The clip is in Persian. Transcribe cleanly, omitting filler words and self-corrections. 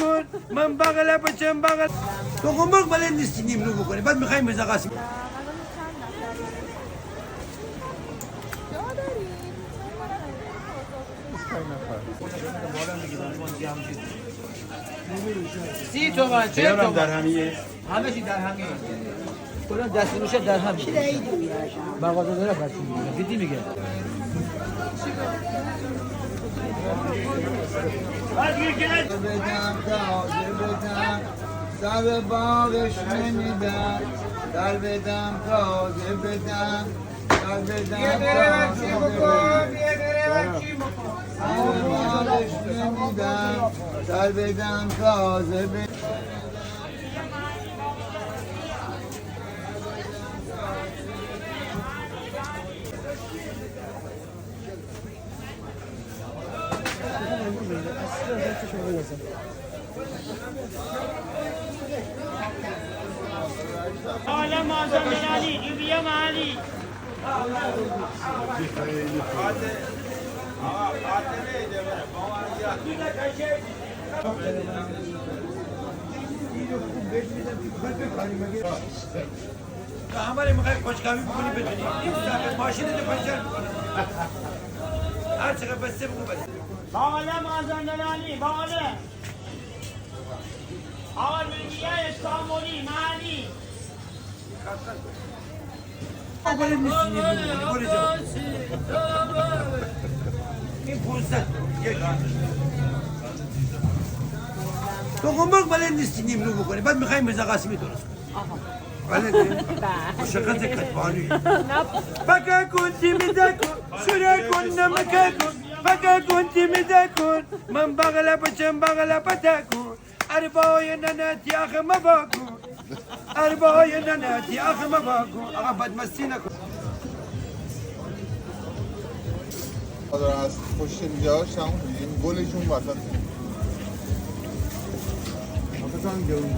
کن من بغل بچم بغل تو قمق بلد نیستی نیمرو بکنی بعد میخوایم بزا قاسم سی تومن چه تومن در همیه همه چی در همیه کلا دستنوشه در همیه مغازه داره برچی میگه جدی میگه بدم تازه بدم سر باغش نمیدم در بدم تازه بدم در بدم تازه بدم سر باغش نمیدم در بدم تازه بدم حالا مازن علی ایویا معالی همه میخوای خوشکامی بکنی بتونی ماشین تو پنچر میکنه هر چقدر بسته بگو بسته حالا مازن علی بالا آقا میگه استانبولی معالی بلد نیستی نیمرو بکنی برو جا این 500 یک تو قمق بلد نیستی نیمرو بکنی بعد میخوایم بزا قاسمی درست کنی بلده مشقت کتبانی بکا کنتی میده کن سوره کن نمکه کن بکا کنتی میده کن من بغل بچم بغل بده کن اربای ننتی آخه مباکن اربای ننتی آخه مباکن آقا بدمستی نکن از پشت اینجاش هم این گلشون وسط مثلا گرون